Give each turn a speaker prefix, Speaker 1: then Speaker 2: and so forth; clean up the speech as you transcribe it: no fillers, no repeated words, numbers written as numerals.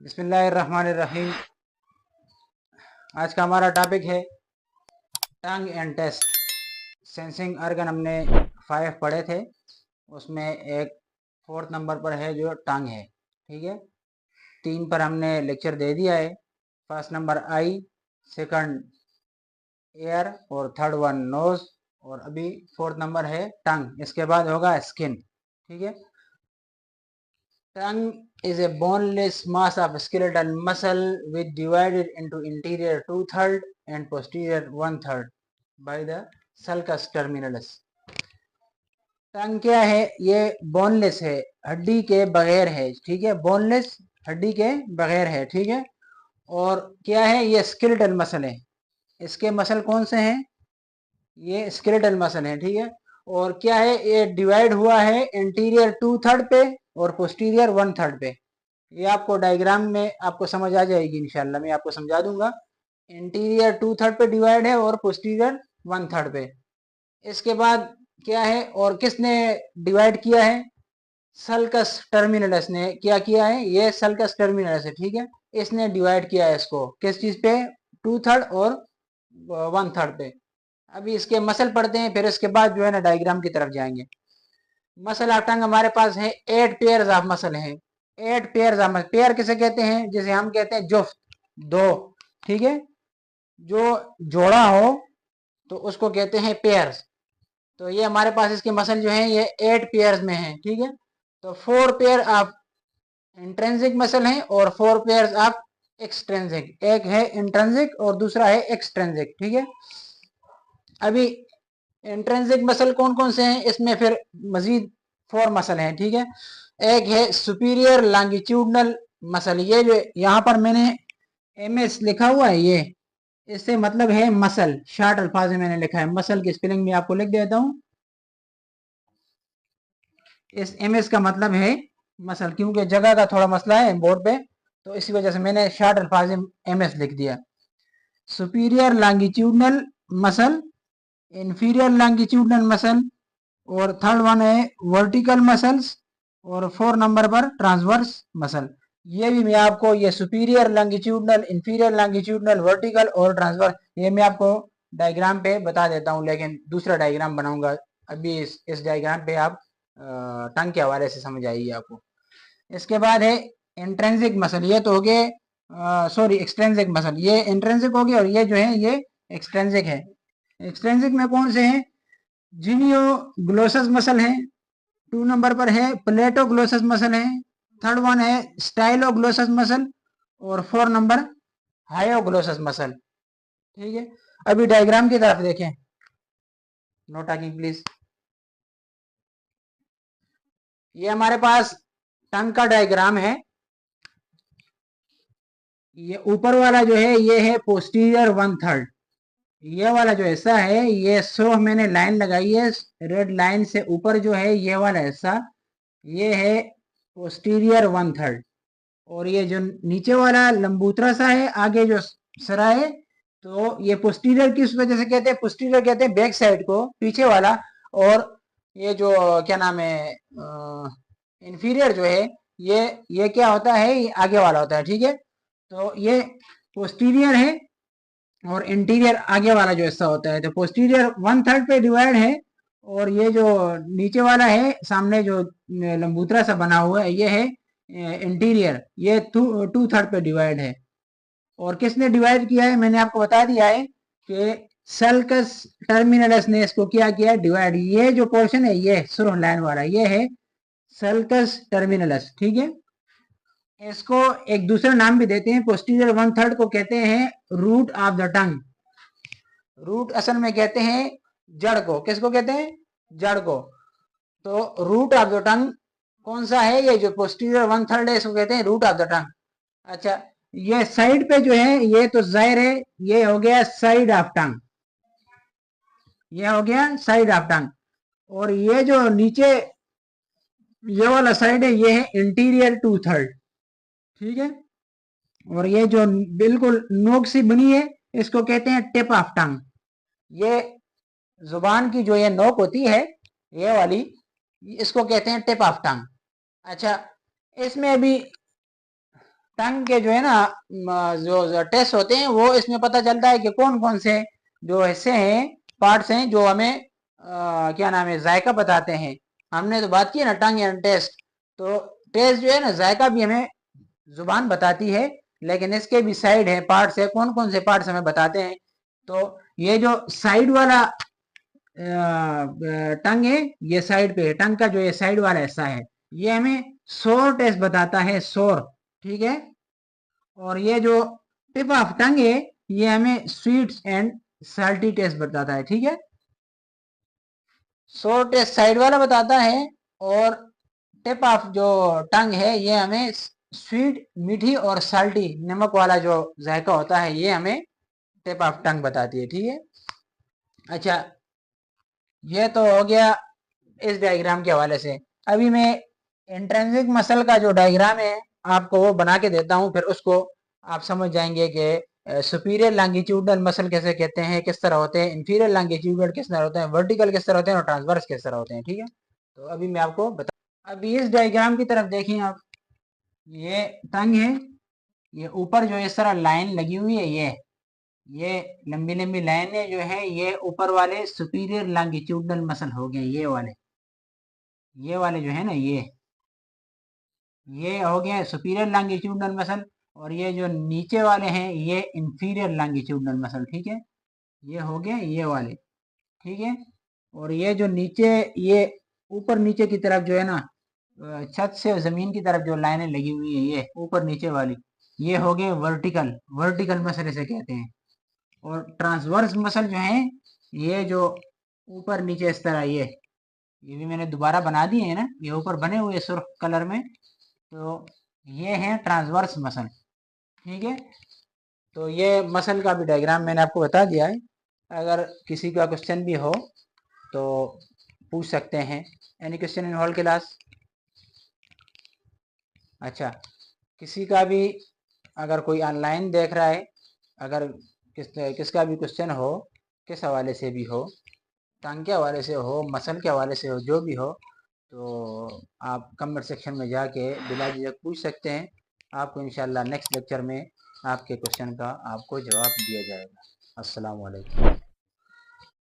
Speaker 1: बिस्मिल्लाहिर्रहमानिर्रहीम। आज का हमारा टॉपिक है tongue and taste. Sensing organ हमने 5 पढ़े थे, उसमें एक 4th नंबर पर है जो टंग है। ठीक है, 3 पर हमने लेक्चर दे दिया है। फर्स्ट नंबर आई, सेकंड एयर और थर्ड वन नोज, और अभी 4th नंबर है टंग। इसके बाद होगा स्किन। ठीक है, tongue is a boneless mass of skeletal muscle which divided into interior 2/3 and posterior 1/3 by the sulcus terminalis। टंग क्या है? ये बोनलेस है, हड्डी के बगैर है। ठीक है, बोनलेस, हड्डी के बगैर है। ठीक है, और क्या है? ये स्केलेटल मसल है। इसके मसल कौन से हैं? ये स्केलेटल मसल है। ठीक है, और क्या है? ये डिवाइड हुआ है इंटीरियर 2/3 पे और पोस्टीरियर 1/3 पे। ये आपको डायग्राम में आपको समझ आ जाएगी, इंशाल्लाह मैं आपको समझा दूंगा। इंटीरियर 2/3 पे डिवाइड है और पोस्टीरियर 1/3 पे। इसके बाद क्या है और किसने डिवाइड किया है? सल्कस टर्मिनलस ने क्या किया है? ये सल्कस टर्मिनलस है। ठीक है, इसने डिवाइड किया है इसको किस चीज पे? 2/3 और 1/3 पे। अभी इसके मसल पढ़ते हैं, फिर इसके बाद जो है ना डायग्राम की तरफ जाएंगे। मसल ऑफ टंग हमारे पास है 8 पेयर्स ऑफ मसल है। 8 पेयर्स ऑफ मसल। पेयर किसे कहते हैं? जिसे हम कहते हैं जुफ्त, दो। ठीक है, जो जोड़ा हो तो उसको कहते हैं पेयर्स। तो ये हमारे पास इसके मसल जो है ये 8 पेयर्स में है। ठीक है, तो 4 पेयर ऑफ इंट्रेंसिक मसल है और 4 पेयर्स ऑफ एक्सट्रेंसिक। एक है इंट्रेंसिक और दूसरा है एक्सट्रेंसिक। ठीक है, अभी इंट्रेंसिक मसल कौन कौन से हैं? इसमें फिर मजीद 4 मसल हैं। ठीक है, एक है सुपीरियर लॉन्गिट्यूडनल मसल। ये जो यहाँ पर मैंने MS लिखा हुआ है, ये इससे मतलब है मसल। शॉर्ट अल्फाज में मैंने लिखा है, मसल की स्पेलिंग में आपको लिख देता हूँ। इस MS का मतलब है मसल, क्योंकि जगह का थोड़ा मसला है बोर्ड पे, तो इसी वजह से मैंने शॉर्ट अल्फाज में MS लिख दिया। Superior longitudinal muscle, inferior longitudinal muscle, और थर्ड वन है वर्टिकल मसल्स, और 4 नंबर पर ट्रांसवर्स मसल। ये भी मैं आपको, ये superior longitudinal, inferior longitudinal, vertical और ट्रांसवर्स, ये मैं आपको डायग्राम पे बता देता हूँ, लेकिन दूसरा डायग्राम बनाऊंगा। अभी इस डायग्राम पे आप टंग के हवाले से समझ आएगी आपको। इसके बाद है इंट्रेंसिक मसल। ये तो हो गए, सॉरी, एक्सट्रेंसिक मसल। ये इंट्रेंसिक हो गया और ये जो है ये एक्सट्रेंसिक है। एक्सट्रेंसिक में कौन से हैं? जीनियोग्लोसस मसल है, 2 नंबर पर है प्लेटोग्लोसस मसल है, थर्ड वन है स्टाइलोग्लोसस मसल, और 4 नंबर हायोग्लोसस मसल। ठीक है, अभी डायग्राम की तरफ देखें। Know talking please. ये हमारे पास टंग का डायग्राम है। ये ऊपर वाला जो है ये है पोस्टीरियर 1/3। ये वाला जो हिस्सा है ये सो मैंने लाइन लगाई है रेड लाइन से ऊपर, जो है ये वाला हिस्सा ये है पोस्टीरियर 1/3। और ये जो नीचे वाला लंबूतरा सा है, आगे जो सरा है, तो ये पोस्टीरियर किस वजह से कहते हैं? पोस्टीरियर कहते हैं बैक साइड को, पीछे वाला। और ये जो क्या नाम है इंफीरियर जो है ये क्या होता है? ये आगे वाला होता है। ठीक है, तो ये पोस्टीरियर है और इंटीरियर आगे वाला जो हिस्सा होता है। तो पोस्टीरियर 1/3 पे डिवाइड है, और ये जो नीचे वाला है सामने जो लंबूतरा सा बना हुआ है ये है इंटीरियर। ये 2/3 पे डिवाइड है। और किसने डिवाइड किया है? मैंने आपको बता दिया है कि सल्कस टर्मिनलस ने इसको क्या किया? डिवाइड। ये जो पोर्शन है ये सुरख लाइन वाला ये है सल्कस टर्मिनलस। ठीक है, इसको एक दूसरा नाम भी देते हैं। पोस्टीरियर 1/3 को कहते हैं root of the tongue. Root असल में कहते हैं जड़ को। किसको कहते हैं? जड़ को। तो रूट ऑफ द टंग कौन सा है? ये जो पोस्टीरियर 1/3 है इसको कहते हैं रूट ऑफ द टंग। अच्छा, ये साइड पे जो है ये तो जाहिर है ये हो गया साइड ऑफ टंग, ये हो गया साइड ऑफ टंग। और ये जो नीचे ये वाला साइड है ये है इंटीरियर 2/3। ठीक है, और ये जो बिल्कुल नोक सी बनी है इसको कहते हैं टिप ऑफ टंग। ये जुबान की जो ये नोक होती है ये वाली, इसको कहते हैं टिप ऑफ टंग। अच्छा, इसमें अभी टंग के जो है ना जो टेस्ट होते हैं वो इसमें पता चलता है कि कौन कौन से जो हिस्से हैं, पार्ट्स हैं जो हमें क्या नाम है जायका बताते हैं। हमने तो बात की ना टंग एंड टेस्ट, तो टेस्ट जो है ना जायका भी हमें जुबान बताती है, लेकिन इसके भी साइड है, पार्ट्स है, कौन कौन से पार्ट्स हमें बताते हैं। तो ये जो साइड वाला टंग है, ये साइड पे है, टंग का जो ये साइड वाला हिस्सा है ये हमें सोर टेस्ट बताता है, सोर, ठीक है। और ये जो टिप ऑफ टंग है ये हमें स्वीट्स एंड साल्टी टेस्ट बताता है, ठीक है। सोर टेस्ट साइड वाला बताता है, और टिप ऑफ जो टंग है ये हमें स्वीट, मीठी और साल्टी, नमक वाला जो जायका होता है ये हमें टिप ऑफ टंग बताती है, ठीक है। अच्छा, ये तो हो गया इस डायग्राम के हवाले से। अभी मैं इंट्रिंसिक मसल का जो डायग्राम है आपको वो बना के देता हूँ, फिर उसको आप समझ जाएंगे कि सुपीरियर लॉन्गिट्यूडनल मसल कैसे कहते हैं, किस तरह होते हैं, इंफीरियर लॉन्गिट्यूडनल किस तरह होते हैं, वर्टिकल किस तरह होते हैं, और ट्रांसवर्स किस तरह होते हैं, ठीक है। तो अभी मैं आपको बता, अभी इस डायग्राम की तरफ देखिए आप, ये टंग है, ये ऊपर जो इस तरह लाइन लगी हुई है, ये लंबी लंबी लाइनें जो है ये ऊपर वाले सुपीरियर लॉन्गिट्यूडनल मसल हो गए, ये वाले जो है ना ये हो गए सुपीरियर लॉन्गिट्यूडनल मसल, और ये जो नीचे वाले हैं ये इंफीरियर लॉन्गिट्यूडनल मसल, ठीक है। ये हो गए ये वाले, ठीक है। और ये जो नीचे, ये ऊपर नीचे की तरफ जो है ना छत से जमीन की तरफ जो लाइनें लगी हुई है ये ऊपर नीचे वाली, ये हो गए वर्टिकल, वर्टिकल मसल इसे कहते हैं। और ट्रांसवर्स मसल जो है ये जो ऊपर नीचे इस तरह, ये भी मैंने दोबारा बना दिए हैं ना, ये ऊपर बने हुए सुर्ख कलर में, तो ये है ट्रांसवर्स मसल, ठीक है। तो ये मसल का भी डायग्राम मैंने आपको बता दिया है। अगर किसी का क्वेश्चन भी हो तो पूछ सकते हैं। Any question in whole class? अच्छा, किसी का भी अगर कोई ऑनलाइन देख रहा है, अगर किसका भी क्वेश्चन हो, किस हवाले से भी हो, टंग के हवाले से हो, मसल के हवाले से हो, जो भी हो, तो आप कमेंट सेक्शन में जाके बिला झिझक पूछ सकते हैं। आपको इंशाल्लाह नेक्स्ट लेक्चर में आपके क्वेश्चन का आपको जवाब दिया जाएगा। अस्सलाम वालेकुम।